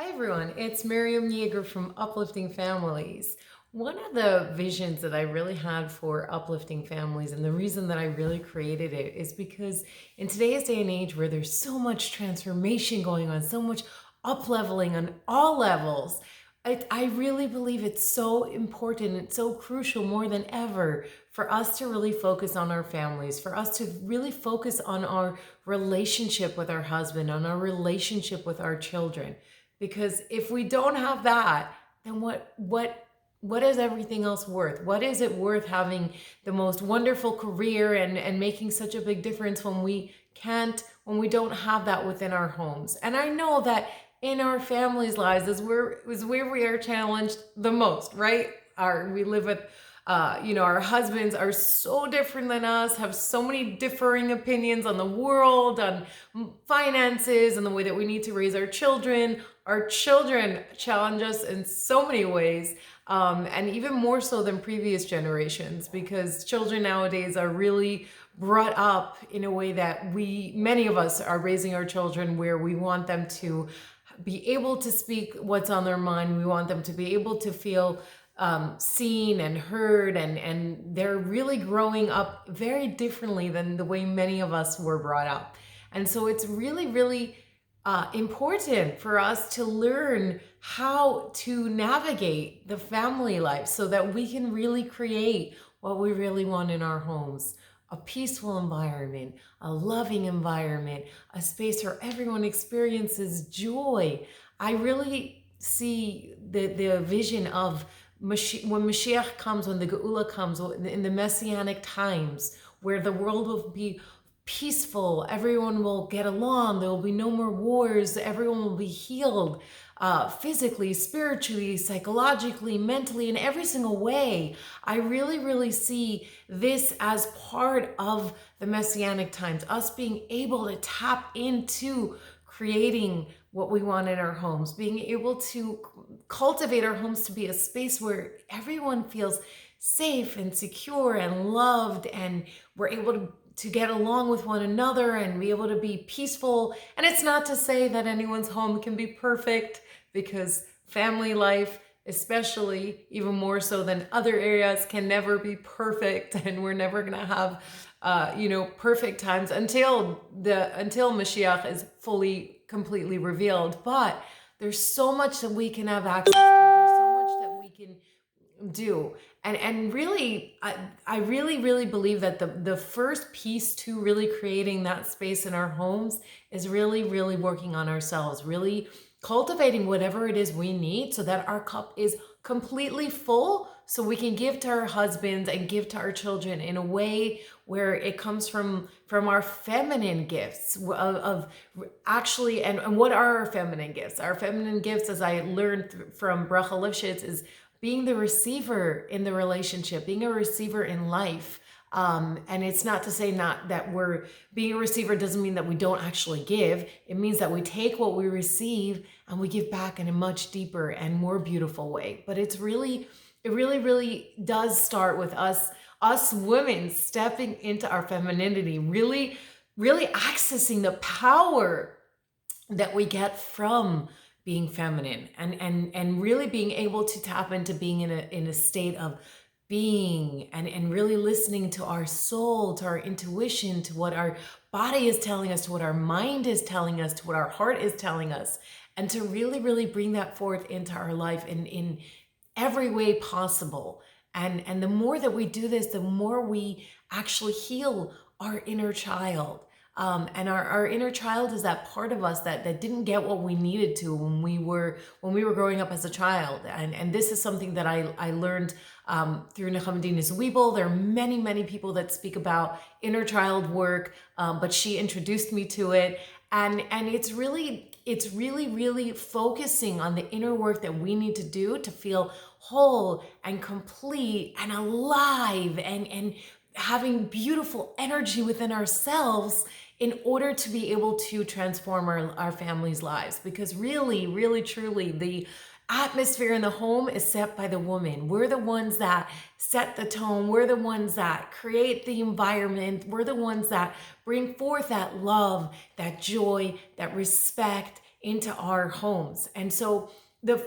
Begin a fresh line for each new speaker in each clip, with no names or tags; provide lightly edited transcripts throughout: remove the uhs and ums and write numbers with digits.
Hi everyone, it's Miriam Yeager from Uplifting Families. One of the visions that I really had for uplifting families, and the reason that I really created it, is because in today's day and age where there's so much transformation going on, so much up leveling on all levels, I really believe it's so important, it's so crucial more than ever for us to really focus on our families, for us to really focus on our relationship with our husband, on our relationship with our children. Because if we don't have that, then what is everything else worth? What is it worth having the most wonderful career and making such a big difference when we don't have that within our homes? And I know that in our families' lives is where we are challenged the most, right? We live with our husbands are so different than us, have so many differing opinions on the world, on finances, and the way that we need to raise our children. Our children challenge us in so many ways, and even more so than previous generations, because children nowadays are really brought up in a way that many of us are raising our children where we want them to be able to speak what's on their mind. We want them to be able to feel seen and heard, and they're really growing up very differently than the way many of us were brought up. And so it's really, really important for us to learn how to navigate the family life so that we can really create what we really want in our homes: a peaceful environment, a loving environment, a space where everyone experiences joy. I really see the vision of when Mashiach comes, when the Geula comes, in the Messianic times, where the world will be peaceful, everyone will get along, there will be no more wars, everyone will be healed, physically, spiritually, psychologically, mentally, in every single way. I really, really see this as part of the Messianic times, us being able to tap into creating what we want in our homes, being able to cultivate our homes to be a space where everyone feels safe and secure and loved, and we're able to get along with one another and be able to be peaceful. And it's not to say that anyone's home can be perfect, because family life, especially even more so than other areas, can never be perfect, and we're never going to have perfect times until Mashiach is fully completely revealed. But there's so much that we can have access to, there's so much that we can do. And really, I really, really believe that the first piece to really creating that space in our homes is really, really working on ourselves, really cultivating whatever it is we need so that our cup is completely full, so we can give to our husbands and give to our children in a way where it comes from our feminine gifts of actually. And what are our feminine gifts? Our feminine gifts, as I learned from Bracha Lifshitz, is being the receiver in the relationship, being a receiver in life. And it's not to say not that we're being a receiver doesn't mean that we don't actually give. It means that we take what we receive and we give back in a much deeper and more beautiful way. But it really, really does start with us women stepping into our femininity, really, really accessing the power that we get from being feminine, and really being able to tap into being in a state of being, and really listening to our soul, to our intuition, to what our body is telling us, to what our mind is telling us, to what our heart is telling us, and to really, really bring that forth into our life in every way possible. And the more that we do this, the more we actually heal our inner child. And our inner child is that part of us that didn't get what we needed to when we were growing up as a child. And this is something that I learned through Nechama Zwiebel. There are many, many people that speak about inner child work, but she introduced me to it. And it's really, really focusing on the inner work that we need to do to feel whole and complete and alive, and having beautiful energy within ourselves in order to be able to transform our families' lives. Because really, really, truly, the atmosphere in the home is set by the woman. We're the ones that set the tone. We're the ones that create the environment. We're the ones that bring forth that love, that joy, that respect into our homes. And so the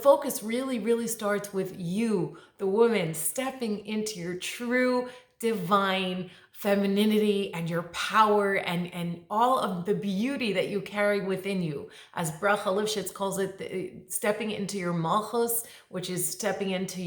focus really starts with you, the woman, stepping into your true divine femininity and your power and all of the beauty that you carry within you. As Bracha Lifshitz calls it, stepping into your malchus, which is stepping into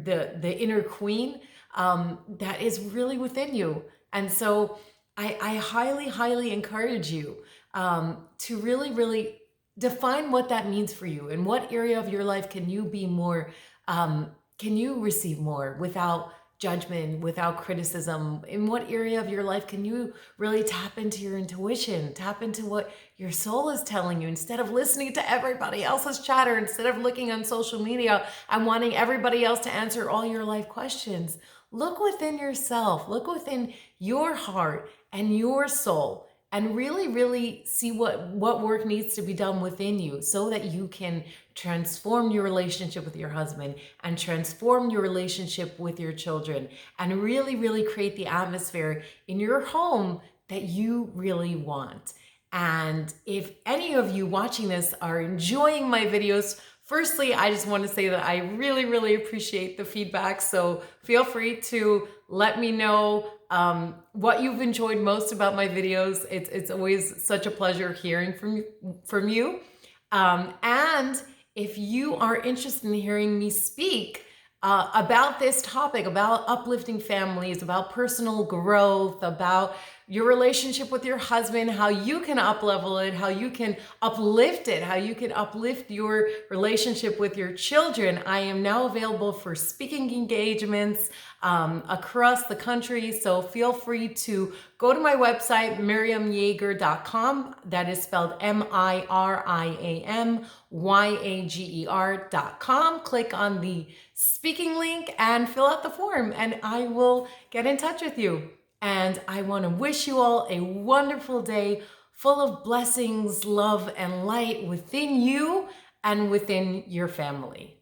the inner queen that is really within you. And so I highly encourage you to really define what that means for you. In what area of your life can you be more, can you receive more without judgment, without criticism? In what area of your life can you really tap into your intuition, tap into what your soul is telling you, instead of listening to everybody else's chatter, instead of looking on social media and wanting everybody else to answer all your life questions? Look within yourself, look within your heart and your soul, and really see what work needs to be done within you so that you can transform your relationship with your husband and transform your relationship with your children, and really create the atmosphere in your home that you really want. And if any of you watching this are enjoying my videos, firstly, I just want to say that I really appreciate the feedback. So feel free to let me know what you've enjoyed most about my videos. It's always such a pleasure hearing from you. And if you are interested in hearing me speak about this topic, about uplifting families, about personal growth, about your relationship with your husband, how you can up-level it, how you can uplift it, how you can uplift your relationship with your children, I am now available for speaking engagements across the country. So feel free to go to my website, miriamyeager.com. That is spelled MIRIAMYAGER.com. Click on the speaking link and fill out the form, and I will get in touch with you. And I want to wish you all a wonderful day full of blessings, love, and light within you and within your family.